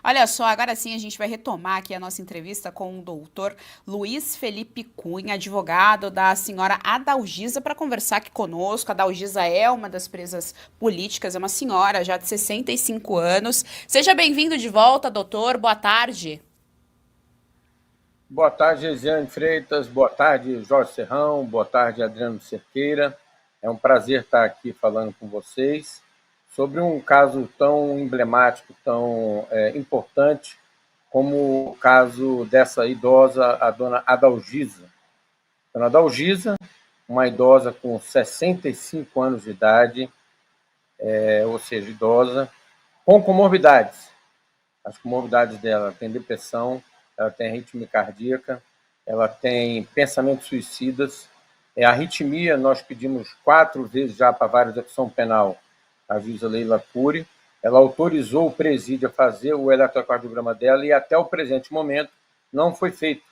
Olha só, agora sim a gente vai retomar aqui a nossa entrevista com o doutor Luiz Felipe Cunha, advogado da senhora Adalgisa, para conversar aqui conosco. A Adalgisa é uma das presas políticas, é uma senhora já de 65 anos. Seja bem-vindo de volta, doutor. Boa tarde. Boa tarde, Resiane Freitas. Boa tarde, Jorge Serrão. Boa tarde, Adriano Cerqueira. É um prazer estar aqui falando com vocês sobre um caso tão emblemático, tão importante, como o caso dessa idosa, a dona Adalgisa. Dona Adalgisa, uma idosa com 65 anos de idade, ou seja, idosa, com comorbidades. As comorbidades dela tem depressão, ela tem arritmia cardíaca, ela tem pensamentos suicidas. A arritmia, nós pedimos 4 vezes já para várias execução penal, a juíza Leila Cury. Ela autorizou o presídio a fazer o eletrocardiograma dela e até o presente momento não foi feito.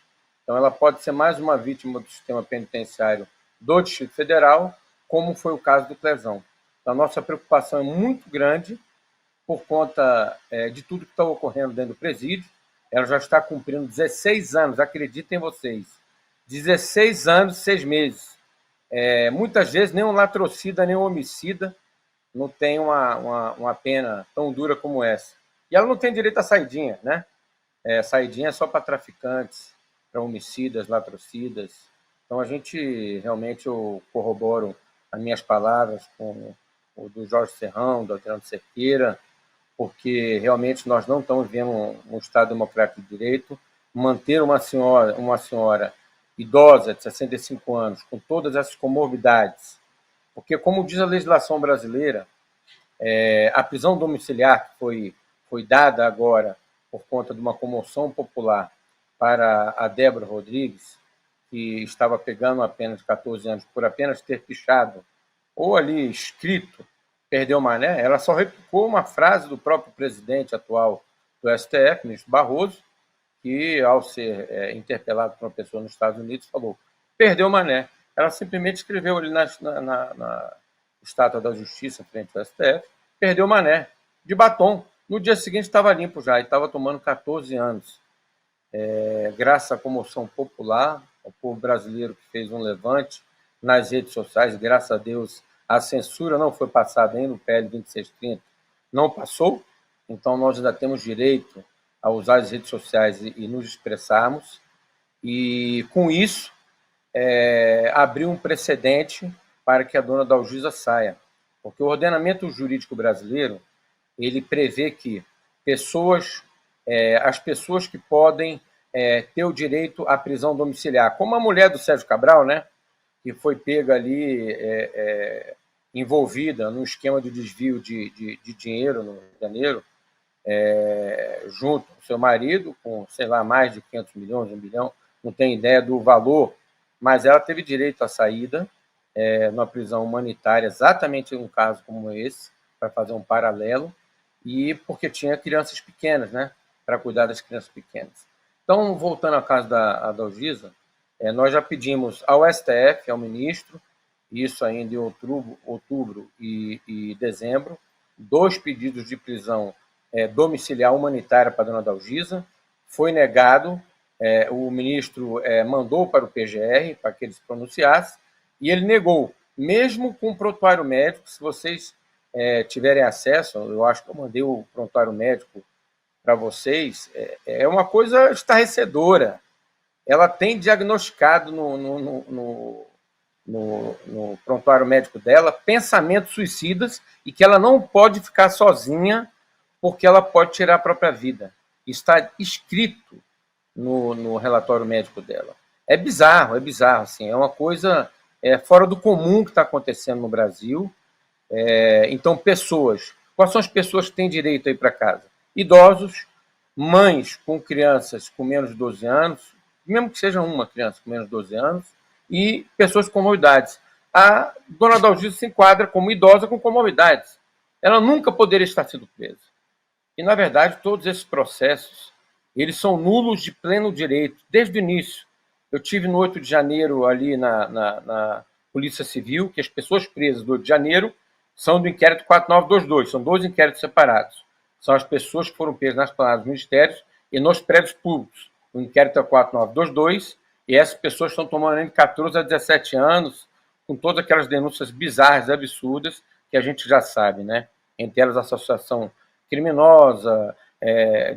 Então ela pode ser mais uma vítima do sistema penitenciário do Distrito Federal, como foi o caso do Clezão. Então, a nossa preocupação é muito grande por conta de tudo que está ocorrendo dentro do presídio. Ela já está cumprindo 16 anos, acreditem vocês, 16 anos e 6 meses. Muitas vezes nem um latrocida, nem um homicida não tem uma pena tão dura como essa. E ela não tem direito a saidinha, né? Saidinha é só para traficantes, para homicidas, latrocidas. Então a gente realmente, eu corroboro as minhas palavras com o do Jorge Serrão, do Adriano Cerqueira, porque realmente nós não estamos vivendo um Estado democrático de direito. Manter uma senhora idosa de 65 anos, com todas essas comorbidades, porque, como diz a legislação brasileira, a prisão domiciliar que foi dada agora por conta de uma comoção popular para a Débora Rodrigues, que estava pegando a pena de 14 anos por apenas ter pichado ou ali escrito "perdeu Mané", ela só replicou uma frase do próprio presidente atual do STF, ministro Barroso, que, ao ser interpelado por uma pessoa nos Estados Unidos, falou "perdeu Mané". Ela simplesmente escreveu ali na Estátua da Justiça, frente ao STF, "perdeu Mané", de batom. No dia seguinte estava limpo já, e estava tomando 14 anos. Graças à comoção popular, ao povo brasileiro que fez um levante nas redes sociais, graças a Deus a censura não foi passada ainda, o PL 2630 não passou, então nós ainda temos direito a usar as redes sociais e nos expressarmos, e com isso abriu um precedente para que a dona Dalgisa saia, porque o ordenamento jurídico brasileiro ele prevê que as pessoas que podem ter o direito à prisão domiciliar, como a mulher do Sérgio Cabral, né, que foi pega ali envolvida no esquema de desvio de dinheiro no Rio de Janeiro, junto com seu marido, com, sei lá, mais de 500 milhões, 1 bilhão, não tenho ideia do valor, mas ela teve direito à saída numa prisão humanitária, exatamente em um caso como esse, para fazer um paralelo, e porque tinha crianças pequenas, né, para cuidar das crianças pequenas. Então, voltando ao caso da Adalgisa, nós já pedimos ao STF, ao ministro, isso ainda em outubro e dezembro, 2 pedidos de prisão domiciliar humanitária para a dona Adalgisa, foi negado, o ministro mandou para o PGR para que ele se pronunciasse, e ele negou, mesmo com o prontuário médico. Se vocês tiverem acesso, eu acho que eu mandei o prontuário médico para vocês, é uma coisa estarrecedora. Ela tem diagnosticado no prontuário médico dela pensamentos suicidas e que ela não pode ficar sozinha porque ela pode tirar a própria vida. Está escrito no relatório médico dela. É bizarro, assim, é uma coisa fora do comum que está acontecendo no Brasil. Então, quais são as pessoas que têm direito a ir para casa? Idosos, mães com crianças com menos de 12 anos, mesmo que seja uma criança com menos de 12 anos, e pessoas com comorbidades. A dona Adalgisa se enquadra como idosa com comorbidades. Ela nunca poderia estar sendo presa. E, na verdade, todos esses processos eles são nulos de pleno direito, desde o início. Eu tive no 8 de janeiro ali na Polícia Civil, que as pessoas presas do 8 de janeiro são do inquérito 4922, são 2 inquéritos separados. são as pessoas que foram presas nas planadas dos ministérios e nos prédios públicos. O inquérito é 4922, e essas pessoas estão tomando entre 14 a 17 anos, com todas aquelas denúncias bizarras, absurdas, que a gente já sabe, né? Entre elas, associação criminosa,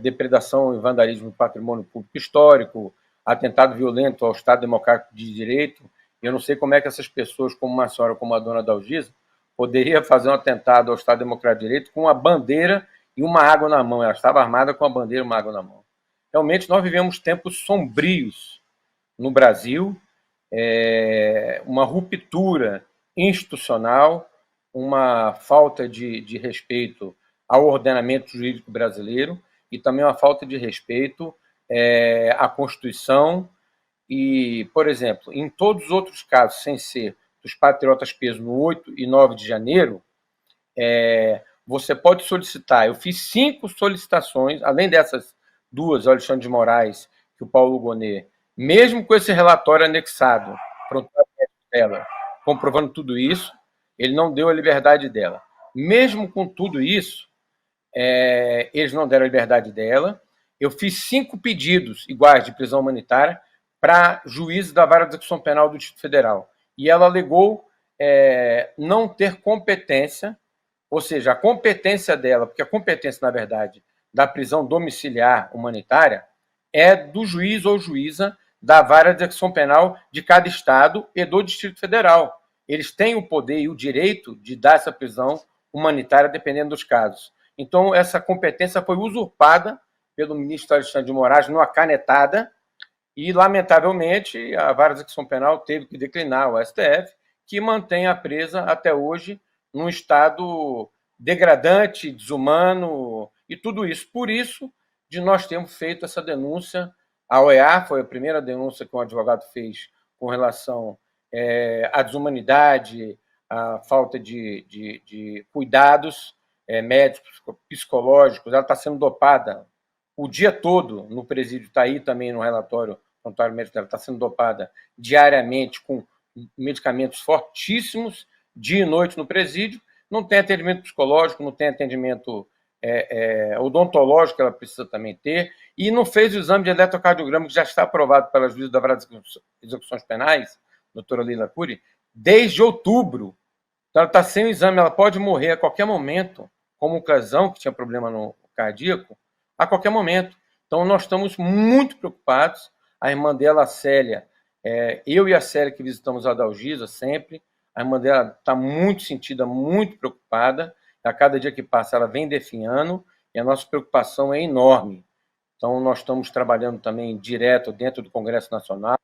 depredação e vandalismo do patrimônio público histórico, atentado violento ao Estado Democrático de Direito. Eu não sei como é que essas pessoas, como uma senhora como a dona Dalgisa, poderia fazer um atentado ao Estado Democrático de Direito com uma bandeira e uma água na mão. Ela estava armada com a bandeira e uma água na mão. Realmente, nós vivemos tempos sombrios no Brasil, uma ruptura institucional, uma falta de respeito ao ordenamento jurídico brasileiro e também uma falta de respeito à Constituição. E, por exemplo, em todos os outros casos, sem ser dos patriotas presos no 8 e 9 de janeiro, você pode solicitar. Eu fiz 5 solicitações, além dessas 2, o Alexandre de Moraes e o Paulo Gonet, mesmo com esse relatório anexado, dela, comprovando tudo isso, ele não deu a liberdade dela. Mesmo com tudo isso, eles não deram a liberdade dela. Eu fiz 5 pedidos iguais de prisão humanitária para juízes da Vara de Execução Penal do Distrito Federal. E ela alegou não ter competência, ou seja, a competência dela, porque a competência, na verdade, da prisão domiciliar humanitária é do juiz ou juíza da Vara de Execução Penal de cada estado e do Distrito Federal. Eles têm o poder e o direito de dar essa prisão humanitária, dependendo dos casos. Então, essa competência foi usurpada pelo ministro Alexandre de Moraes numa canetada e, lamentavelmente, a Vara de Execução Penal teve que declinar o STF, que mantém a presa até hoje num estado degradante, desumano e tudo isso. Por isso, de nós termos feito essa denúncia. A OEA foi a primeira denúncia que um advogado fez com relação à desumanidade, à falta de cuidados médicos, psicológicos. Ela está sendo dopada o dia todo no presídio, está aí também no relatório médico dela, está sendo dopada diariamente com medicamentos fortíssimos, dia e noite no presídio. Não tem atendimento psicológico, não tem atendimento odontológico que ela precisa também ter, e não fez o exame de eletrocardiograma, que já está aprovado pela juíza da Vara de Execuções Penais, doutora Leila Cury, desde outubro. Então, ela está sem o exame, ela pode morrer a qualquer momento, como o Clesão, que tinha problema no cardíaco, a qualquer momento. Então, nós estamos muito preocupados. A irmã dela, a Célia, eu e a Célia, que visitamos a Dalgisa sempre, a irmã dela está muito sentida, muito preocupada. A cada dia que passa, ela vem definhando e a nossa preocupação é enorme. Então, nós estamos trabalhando também direto dentro do Congresso Nacional.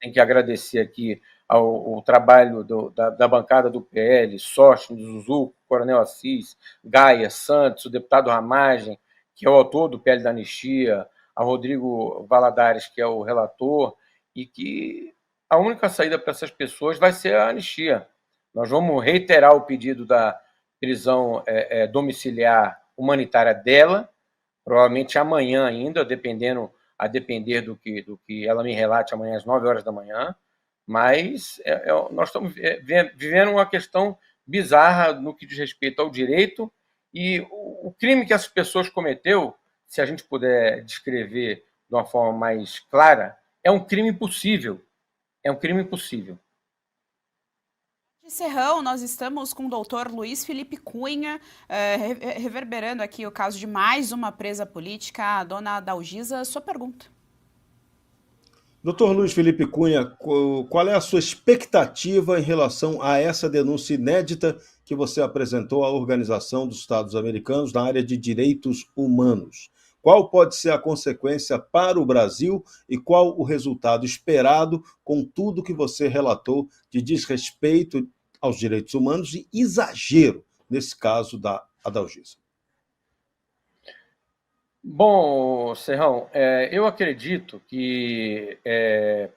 Tem que agradecer aqui ao trabalho da bancada do PL, Sócio, Zuzuco, Coronel Assis, Gaia, Santos, o deputado Ramagem, que é o autor do PL da Anistia, a Rodrigo Valadares, que é o relator, e que a única saída para essas pessoas vai ser a anistia. Nós vamos reiterar o pedido da prisão domiciliar humanitária dela, provavelmente amanhã ainda, a depender do que ela me relate amanhã às 9 horas da manhã, mas nós estamos vivendo uma questão bizarra no que diz respeito ao direito, e o crime que essas pessoas cometeu, se a gente puder descrever de uma forma mais clara, é um crime impossível. É um crime impossível. De Serrão, nós estamos com o doutor Luiz Felipe Cunha, reverberando aqui o caso de mais uma presa política, a dona Dalgisa. Sua pergunta. Doutor Luiz Felipe Cunha, qual é a sua expectativa em relação a essa denúncia inédita que você apresentou à Organização dos Estados Americanos na área de direitos humanos? Qual pode ser a consequência para o Brasil e qual o resultado esperado com tudo que você relatou de desrespeito aos direitos humanos e exagero, nesse caso da Dalgisa? Bom, Serrão, eu acredito que,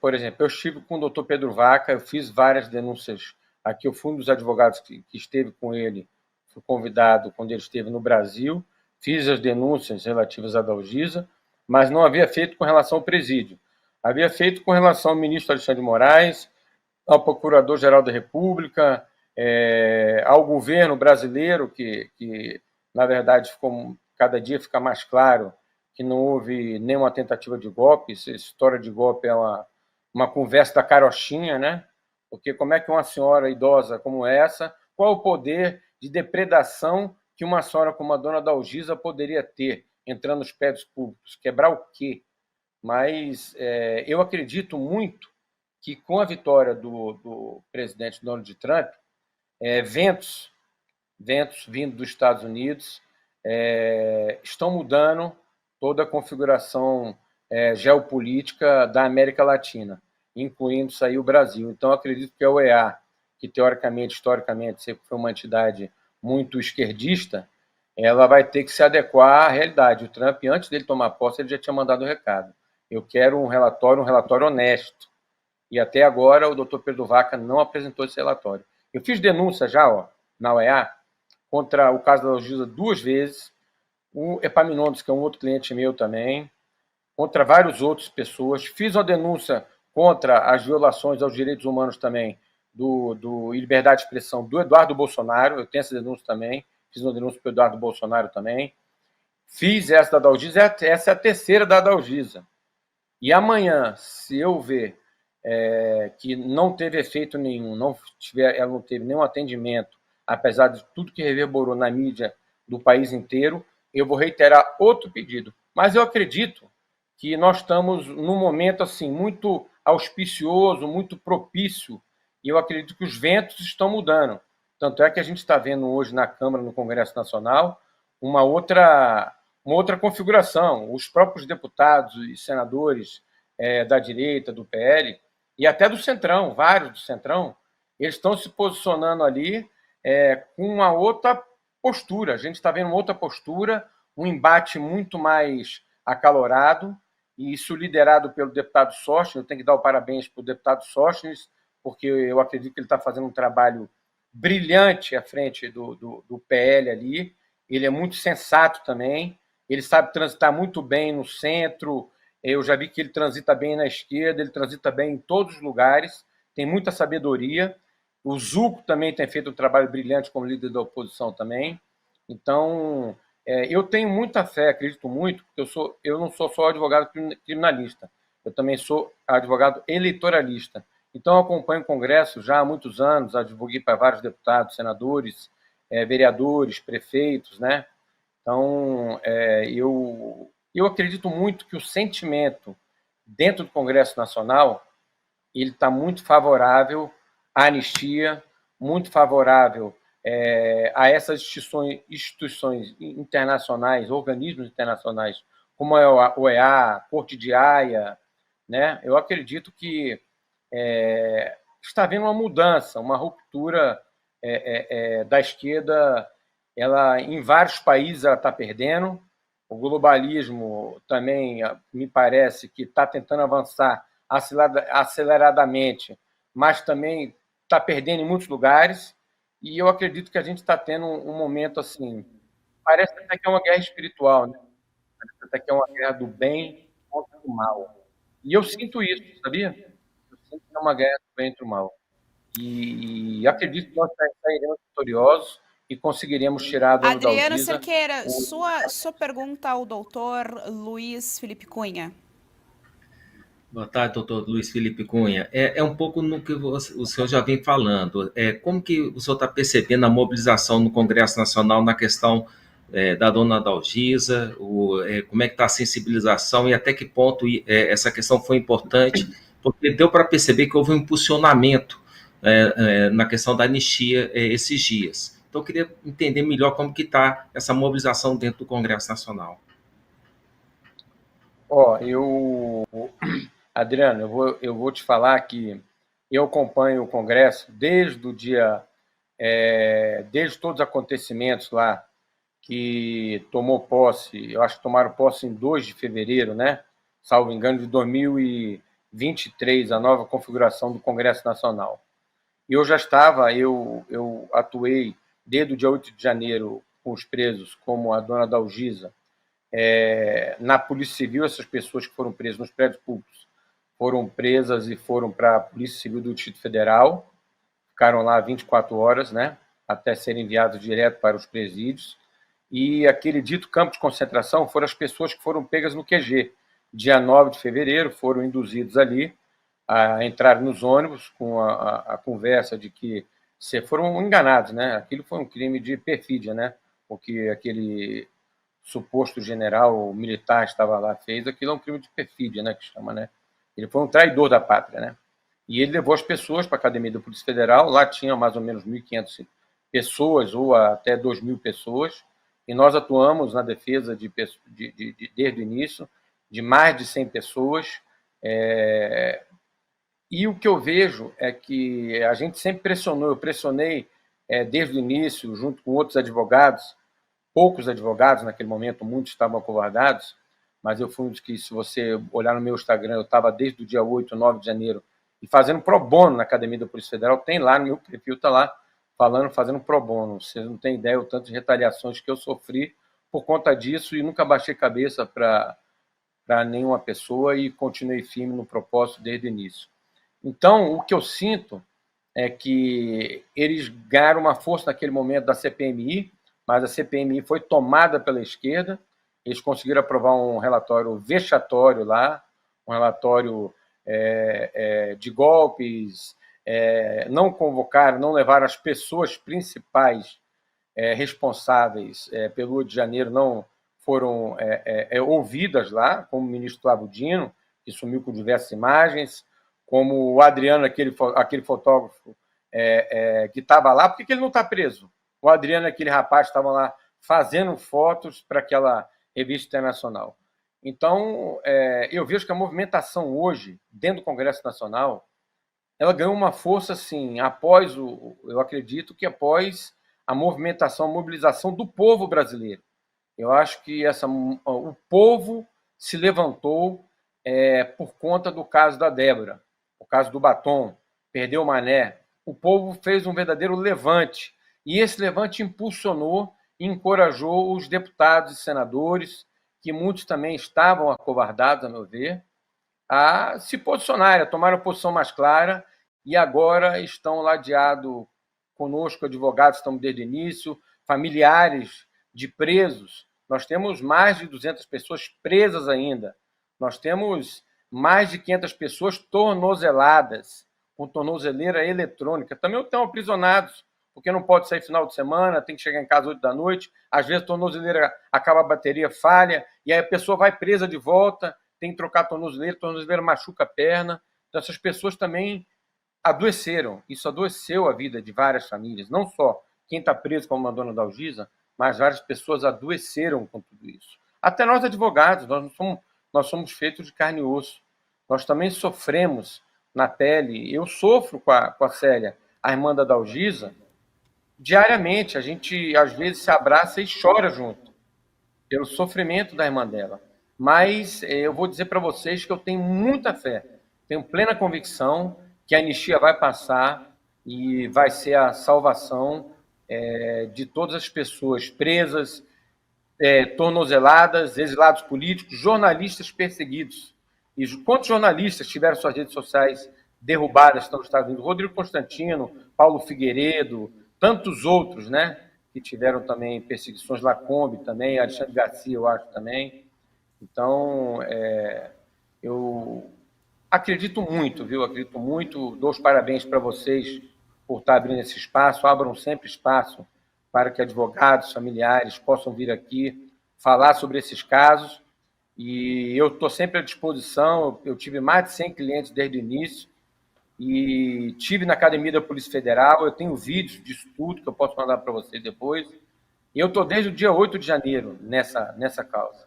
por exemplo, eu estive com o doutor Pedro Vaca, eu fiz várias denúncias aqui, eu fui um dos advogados que esteve com ele, fui convidado quando ele esteve no Brasil, fiz as denúncias relativas à Dalgisa, mas não havia feito com relação ao presídio. Havia feito com relação ao ministro Alexandre de Moraes, ao Procurador-Geral da República, ao governo brasileiro, que na verdade, cada dia fica mais claro que não houve nenhuma tentativa de golpe. Essa história de golpe é uma conversa da carochinha, né? Porque como é que uma senhora idosa como essa, qual o poder de depredação que uma senhora como a dona Dalgisa poderia ter, entrando nos prédios públicos? Quebrar o quê? Mas eu acredito muito que, com a vitória do presidente Donald Trump, ventos vindo dos Estados Unidos estão mudando toda a configuração geopolítica da América Latina, incluindo isso aí o Brasil. Então, acredito que a OEA, que teoricamente, historicamente, sempre foi uma entidade muito esquerdista, ela vai ter que se adequar à realidade. O Trump, antes dele tomar posse, ele já tinha mandado o recado. Eu quero um relatório honesto. E até agora o doutor Pedro Vaca não apresentou esse relatório. Eu fiz denúncia já na OEA contra o caso da Dalgisa 2 vezes, o Epaminondas, que é um outro cliente meu também, contra várias outras pessoas. Fiz uma denúncia contra as violações aos direitos humanos também do liberdade de expressão do Eduardo Bolsonaro. Eu tenho essa denúncia também. Fiz uma denúncia para o Eduardo Bolsonaro também. Fiz essa da Dalgisa, essa é a terceira da Dalgisa. E amanhã, se eu ver que não teve efeito nenhum, ela não teve nenhum atendimento, apesar de tudo que reverberou na mídia do país inteiro, eu vou reiterar outro pedido. Mas eu acredito que nós estamos num momento assim muito auspicioso, muito propício, e eu acredito que os ventos estão mudando. Tanto é que a gente está vendo hoje na Câmara, no Congresso Nacional, uma outra configuração. Os próprios deputados e senadores da direita, do PL, e até do Centrão, vários do Centrão, eles estão se posicionando ali com uma outra postura. A gente está vendo uma outra postura, um embate muito mais acalorado, e isso liderado pelo deputado Sóstenes. Eu tenho que dar o parabéns para o deputado Sóstenes, porque eu acredito que ele está fazendo um trabalho brilhante à frente do PL ali. Ele é muito sensato também, ele sabe transitar muito bem no centro. Eu já vi que ele transita bem na esquerda, ele transita bem em todos os lugares, tem muita sabedoria. O Zucco também tem feito um trabalho brilhante como líder da oposição também. Então, eu tenho muita fé, acredito muito, porque eu não sou só advogado criminalista, eu também sou advogado eleitoralista. Então, eu acompanho o Congresso já há muitos anos, advoguei para vários deputados, senadores, vereadores, prefeitos, né? Então, eu acredito muito que o sentimento dentro do Congresso Nacional ele está muito favorável à anistia, muito favorável a essas instituições internacionais, organismos internacionais, como a OEA, a Corte de Haia, né? Eu acredito que está havendo uma mudança, uma ruptura da esquerda. Ela, em vários países, ela está perdendo. O globalismo também me parece que está tentando avançar aceleradamente, mas também está perdendo em muitos lugares. E eu acredito que a gente está tendo um momento assim, parece até que é uma guerra espiritual, né? Parece até que é uma guerra do bem contra o mal. E eu sinto isso, sabia? Eu sinto que é uma guerra do bem contra o mal. E acredito que nós sairemos vitoriosos e conseguiremos tirar a dona Adriano Dalgisa. Cerqueira, sua pergunta ao doutor Luiz Felipe Cunha. Boa tarde, doutor Luiz Felipe Cunha. É um pouco no que o senhor já vem falando. Como que o senhor está percebendo a mobilização no Congresso Nacional na questão da dona Dalgisa? Como é que está a sensibilização e até que ponto essa questão foi importante? Porque deu para perceber que houve um impulsionamento na questão da anistia esses dias. Então, eu queria entender melhor como que está essa mobilização dentro do Congresso Nacional. Adriano, eu vou te falar que eu acompanho o Congresso desde todos os acontecimentos lá que tomou posse. Eu acho que tomaram posse em 2 de fevereiro, né? Salvo engano, de 2023, a nova configuração do Congresso Nacional. E eu atuei desde o dia 8 de janeiro com os presos, como a dona Dalgisa, na Polícia Civil. Essas pessoas que foram presas nos prédios públicos foram presas e foram para a Polícia Civil do Distrito Federal, ficaram lá 24 horas, né, até serem enviados direto para os presídios. e aquele dito campo de concentração foram as pessoas que foram pegas no QG. Dia 9 de fevereiro, foram induzidos ali a entrar nos ônibus com a conversa de que foram enganados, né? Aquilo foi um crime de perfídia, né? Porque aquele suposto general militar estava lá fez, aquilo é um crime de perfídia, né? Que chama, né? Ele foi um traidor da pátria, né? E ele levou as pessoas para a Academia da Polícia Federal, lá tinha mais ou menos 1.500 pessoas ou até 2.000 pessoas, e nós atuamos na defesa desde o início de mais de 100 pessoas. E o que eu vejo é que a gente sempre pressionou, eu pressionei desde o início, junto com outros advogados, poucos advogados naquele momento, muitos estavam acovardados, mas eu fui um dos que, se você olhar no meu Instagram, eu estava desde o dia 8, 9 de janeiro, e fazendo pro bono na Academia da Polícia Federal, tem lá no meu perfil, está lá, fazendo pro bono. Vocês não têm ideia o tanto de retaliações que eu sofri por conta disso, e nunca baixei cabeça para nenhuma pessoa e continuei firme no propósito desde o início. Então, o que eu sinto é que eles ganharam uma força naquele momento da CPMI, mas a CPMI foi tomada pela esquerda, eles conseguiram aprovar um relatório vexatório lá, um relatório de golpes, não convocaram, não levaram as pessoas principais responsáveis pelo 8 de janeiro, não foram ouvidas lá, como o ministro Flávio Dino, que sumiu com diversas imagens, como o Adriano, aquele fotógrafo que estava lá. Por que ele não está preso? O Adriano, aquele rapaz, estava lá fazendo fotos para aquela revista internacional. Então, eu vejo que a movimentação hoje, dentro do Congresso Nacional, ela ganhou uma força, assim, eu acredito que após a movimentação, a mobilização do povo brasileiro. Eu acho que o povo se levantou por conta do caso da Débora, o caso do batom, perdeu o Mané. O povo fez um verdadeiro levante, e esse levante impulsionou e encorajou os deputados e senadores, que muitos também estavam acovardados, a meu ver, a se posicionarem, a tomar uma posição mais clara, e agora estão ladeados conosco, advogados, estamos desde o início, familiares de presos. Nós temos mais de 200 pessoas presas ainda. Nós temos mais de 500 pessoas tornozeladas, com tornozeleira eletrônica. Também estão aprisionados, porque não pode sair final de semana, tem que chegar em casa 8 da noite, às vezes a tornozeleira acaba a bateria, falha, e aí a pessoa vai presa de volta, tem que trocar a tornozeleira machuca a perna. Então essas pessoas também adoeceram. Isso adoeceu a vida de várias famílias, não só quem está preso como a dona Dalgisa, mas várias pessoas adoeceram com tudo isso. Até nós advogados, nós somos feitos de carne e osso. Nós também sofremos na pele. Eu sofro com a Célia, a irmã da Dalgisa, diariamente. A gente, às vezes, se abraça e chora junto, pelo sofrimento da irmã dela. Mas eu vou dizer para vocês que eu tenho muita fé, tenho plena convicção que a anistia vai passar e vai ser a salvação de todas as pessoas presas, tornozeladas, exilados políticos, jornalistas perseguidos. E quantos jornalistas tiveram suas redes sociais derrubadas nos Estados Unidos? Rodrigo Constantino, Paulo Figueiredo, tantos outros, né, que tiveram também perseguições, Lacombe também, Alexandre Garcia, eu acho também. Então, eu acredito muito, viu? Acredito muito, dou os parabéns para vocês por estar abrindo esse espaço, abram sempre espaço para que advogados, familiares possam vir aqui falar sobre esses casos, e eu estou sempre à disposição. Eu tive mais de 100 clientes desde o início, e tive na Academia da Polícia Federal, eu tenho vídeos disso tudo que eu posso mandar para vocês depois, e eu estou desde o dia 8 de janeiro nessa causa.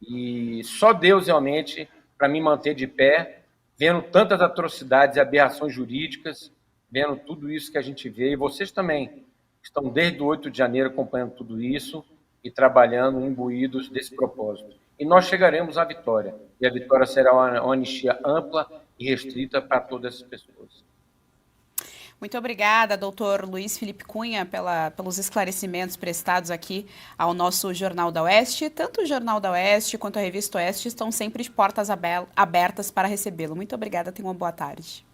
E só Deus realmente para me manter de pé, vendo tantas atrocidades e aberrações jurídicas, vendo tudo isso que a gente vê, e vocês também estão desde o 8 de janeiro acompanhando tudo isso e trabalhando imbuídos desse propósito. E nós chegaremos à vitória, e a vitória será uma anistia ampla e restrita para todas essas pessoas. Muito obrigada, doutor Luiz Felipe Cunha, pelos esclarecimentos prestados aqui ao nosso Jornal da Oeste. Tanto o Jornal da Oeste quanto a Revista Oeste estão sempre de portas abertas para recebê-lo. Muito obrigada, tenha uma boa tarde.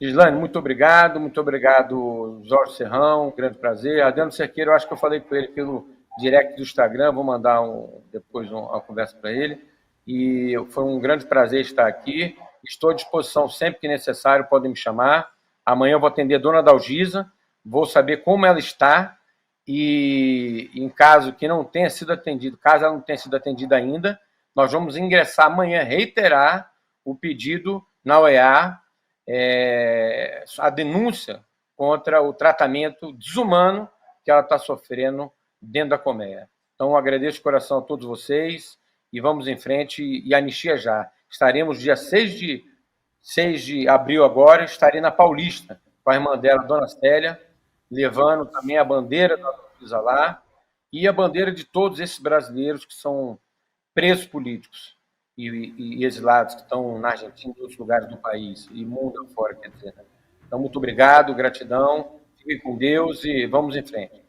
Gislane, muito obrigado, Jorge Serrão, grande prazer. Adriano Cerqueira, eu acho que eu falei com ele direct do Instagram, vou mandar depois uma conversa para ele. E foi um grande prazer estar aqui. Estou à disposição sempre que necessário, podem me chamar. Amanhã eu vou atender a dona Dalgisa, vou saber como ela está e, em caso que não tenha sido atendido, caso ela não tenha sido atendida ainda, nós vamos ingressar amanhã, reiterar o pedido na OEA, a denúncia contra o tratamento desumano que ela está sofrendo dentro da colmeia. Então, agradeço de coração a todos vocês e vamos em frente e anistia já. Estaremos dia 6 de abril agora, estarei na Paulista com a irmã dela, Dona Célia, levando também a bandeira da Luísa lá e a bandeira de todos esses brasileiros que são presos políticos e exilados que estão na Argentina e em outros lugares do país e mundo afora, quer dizer. Então, muito obrigado, gratidão, fiquem com Deus e vamos em frente.